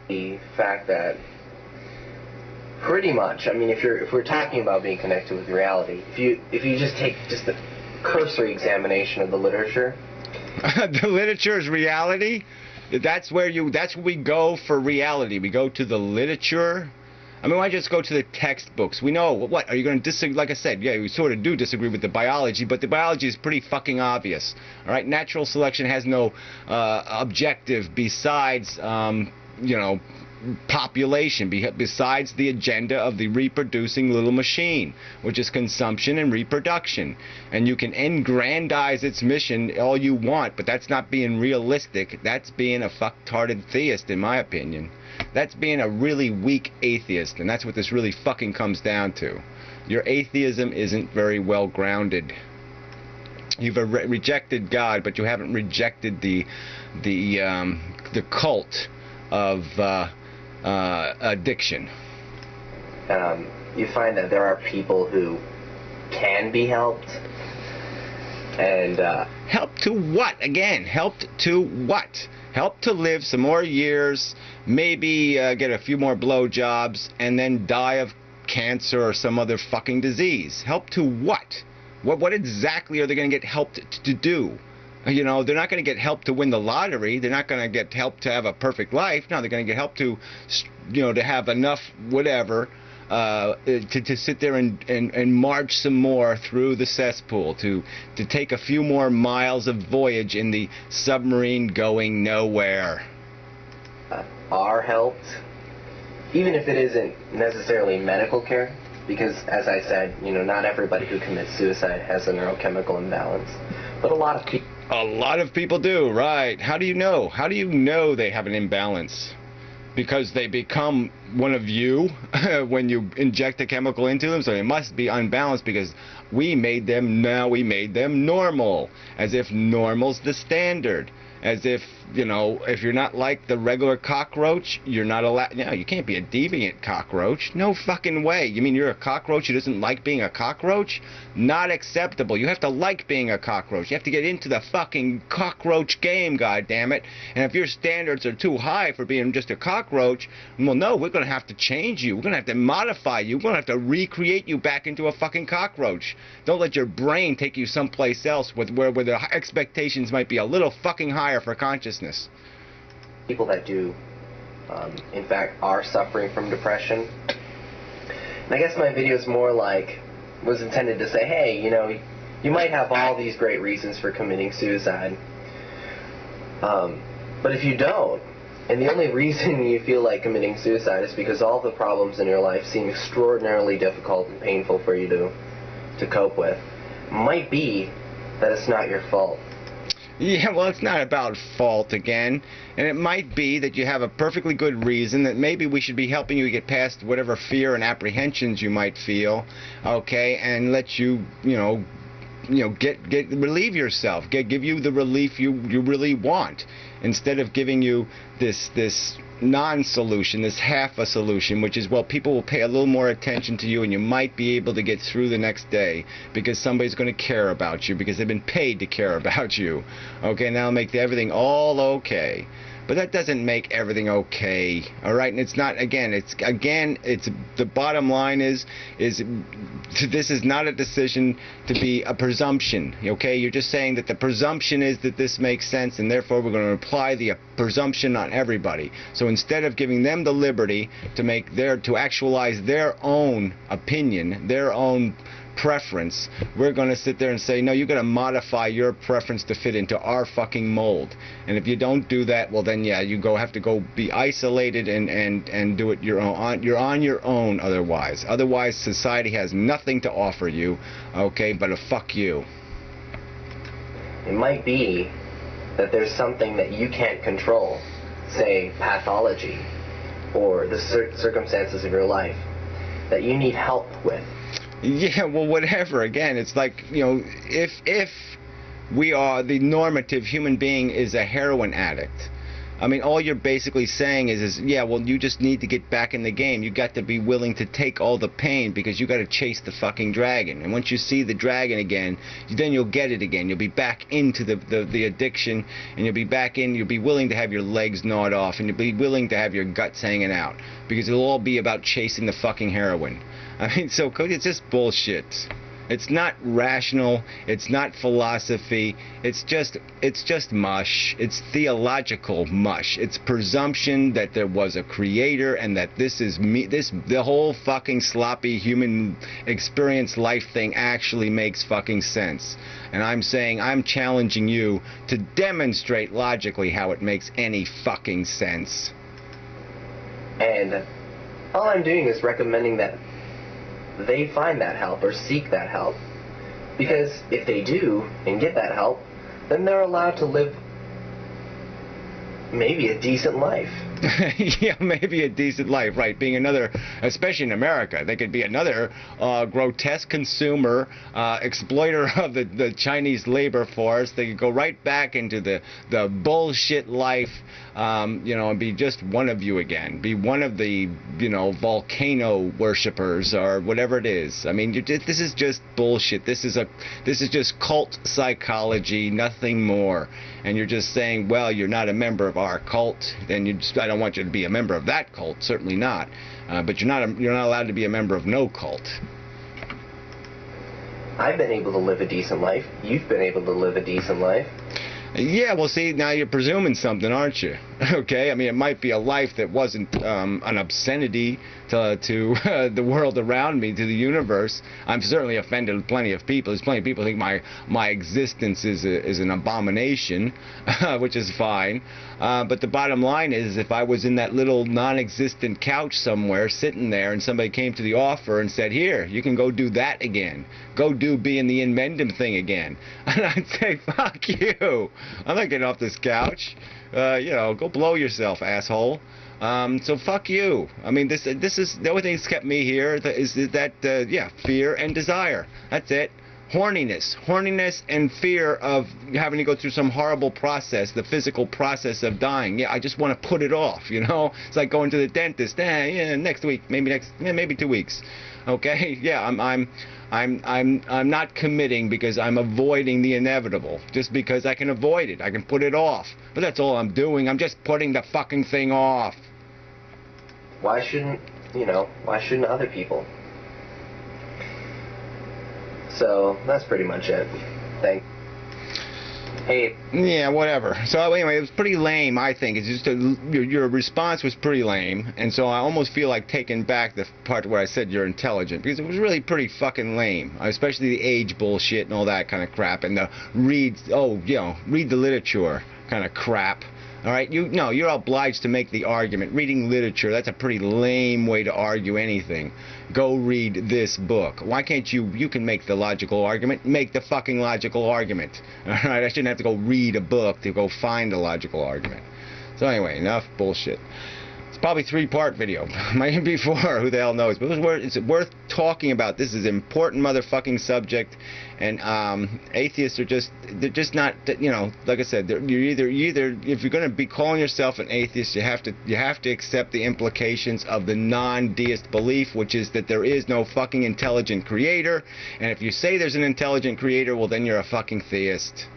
the fact that pretty much, I mean, if we're talking about being connected with reality, if you just take just a cursory examination of the literature. The literature is reality? That's where we go for reality. We go to the literature. I mean, why just go to the textbooks? We know, what, are you going to disagree? Like I said, yeah, we sort of do disagree with the biology, but the biology is pretty fucking obvious. All right, natural selection has no objective besides, you know, population, besides the agenda of the reproducing little machine, which is consumption and reproduction. And you can aggrandize its mission all you want, but that's not being realistic. That's being a fucktarded theist, in my opinion. That's being a really weak atheist, and that's what this really fucking comes down to. Your atheism isn't very well grounded. You've rejected God, but you haven't rejected the cult of addiction. You find that there are people who can be helped, and helped to what? Again, helped to what? Help to live some more years, maybe get a few more blowjobs, and then die of cancer or some other fucking disease. Help to what? What exactly are they going to get helped to do? You know, they're not going to get help to win the lottery. They're not going to get help to have a perfect life. No, they're going to get help to, you know, to have enough whatever to sit there and march some more through the cesspool, to take a few more miles of voyage in the submarine going nowhere. Are helped, even if it isn't necessarily medical care, because, as I said, you know, not everybody who commits suicide has a neurochemical imbalance, but a lot of people. A lot of people do, right? How do you know? How do you know they have an imbalance? Because they become one of you when you inject a chemical into them, so they must be unbalanced because we made them normal, as if normal's the standard. As if, you know, if you're not like the regular cockroach, you're not allowed. No, you can't be a deviant cockroach. No fucking way. You mean you're a cockroach who doesn't like being a cockroach? Not acceptable. You have to like being a cockroach. You have to get into the fucking cockroach game, goddammit. And if your standards are too high for being just a cockroach, well, no, we're going to have to change you. We're going to have to modify you. We're going to have to recreate you back into a fucking cockroach. Don't let your brain take you someplace else where the expectations might be a little fucking higher for consciousness. People that do, in fact, are suffering from depression. And I guess my video is more like, was intended to say, hey, you know, you might have all these great reasons for committing suicide, but if you don't, and the only reason you feel like committing suicide is because all the problems in your life seem extraordinarily difficult and painful for you to cope with, might be that it's not your fault. Yeah, well, it's not about fault again, and it might be that you have a perfectly good reason that maybe we should be helping you get past whatever fear and apprehensions you might feel, okay, and let you, relieve yourself, give you the relief you really want, instead of giving you this non-solution, this half a solution, which is, well, people will pay a little more attention to you and you might be able to get through the next day because somebody's going to care about you because they've been paid to care about you. Okay, now make everything all okay. But that doesn't make everything okay, all right? And it's not, it's the bottom line is this is not a decision to be a presumption, okay? You're just saying that the presumption is that this makes sense, and therefore we're going to apply the presumption on everybody. So instead of giving them the liberty to actualize their own opinion, their own preference, we're going to sit there and say, no, you're going to modify your preference to fit into our fucking mold. And if you don't do that, well then, yeah, you have to go be isolated and do it your own. You're on your own otherwise. Otherwise, society has nothing to offer you, okay, but a fuck you. It might be that there's something that you can't control, say pathology or the circumstances of your life, that you need help with. Yeah, well, whatever. Again, it's like, if we are, the normative human being is a heroin addict, I mean, all you're basically saying is, yeah, well, you just need to get back in the game. You got to be willing to take all the pain because you got to chase the fucking dragon. And once you see the dragon again, then you'll get it again. You'll be back into the addiction, and you'll be back in. You'll be willing to have your legs gnawed off, and you'll be willing to have your guts hanging out because it'll all be about chasing the fucking heroin. I mean, so it's just bullshit. It's not rational, it's not philosophy, it's just mush. It's theological mush. It's presumption that there was a creator and that this is me. The whole fucking sloppy human experience life thing actually makes fucking sense. And I'm saying, I'm challenging you to demonstrate logically how it makes any fucking sense. And all I'm doing is recommending that they find that help or seek that help. Because if they do and get that help, then they're allowed to live maybe a decent life. Yeah, maybe a decent life, right? Being another, especially in America, they could be another grotesque consumer, exploiter of the Chinese labor force. They could go right back into the bullshit life, and be just one of you again. Be one of the, volcano worshippers or whatever it is. I mean, this is just bullshit. This is just cult psychology, nothing more. And you're just saying, well, you're not a member of our cult, then I don't want you to be a member of that cult, certainly not. But you're not allowed to be a member of no cult. I've been able to live a decent life. You've been able to live a decent life. Yeah, well, see, now you're presuming something, aren't you? Okay, I mean, it might be a life that wasn't an obscenity to the world around me, to the universe. I'm certainly offended plenty of people. There's plenty of people who think my existence is an abomination, which is fine. But the bottom line is, if I was in that little non-existent couch somewhere, sitting there, and somebody came to the offer and said, here, you can go do that again. Go do being the Inmendum thing again. And I'd say, fuck you. I'm not getting off this couch. Go blow yourself, asshole. So fuck you. I mean, this is the only thing that's kept me here is that fear and desire. That's it. Horniness and fear of having to go through some horrible process, the physical process of dying. Yeah, I just want to put it off. It's like going to the dentist. Next week, maybe 2 weeks. Okay, yeah, I'm not committing because I'm avoiding the inevitable. Just because I can avoid it, I can put it off. But that's all I'm doing. I'm just putting the fucking thing off. Why shouldn't other people? So that's pretty much it. Thanks. Hey. Yeah, whatever. So anyway, it was pretty lame, I think. It's just your response was pretty lame, and so I almost feel like taking back the part where I said you're intelligent, because it was really pretty fucking lame, especially the age bullshit and all that kind of crap, and the read the literature kind of crap. All right, you're obliged to make the argument. Reading literature, that's a pretty lame way to argue anything. Go read this book. Why can't you can make the logical argument, make the fucking logical argument. All right, I shouldn't have to go read a book to go find a logical argument. So anyway, enough bullshit. It's probably a 3-part video. Might be 4, who the hell knows. But it's worth talking about. This is an important motherfucking subject. And atheists they're just not, like I said, you're either if you're going to be calling yourself an atheist, you have to accept the implications of the non-deist belief, which is that there is no fucking intelligent creator. And if you say there's an intelligent creator, well, then you're a fucking theist.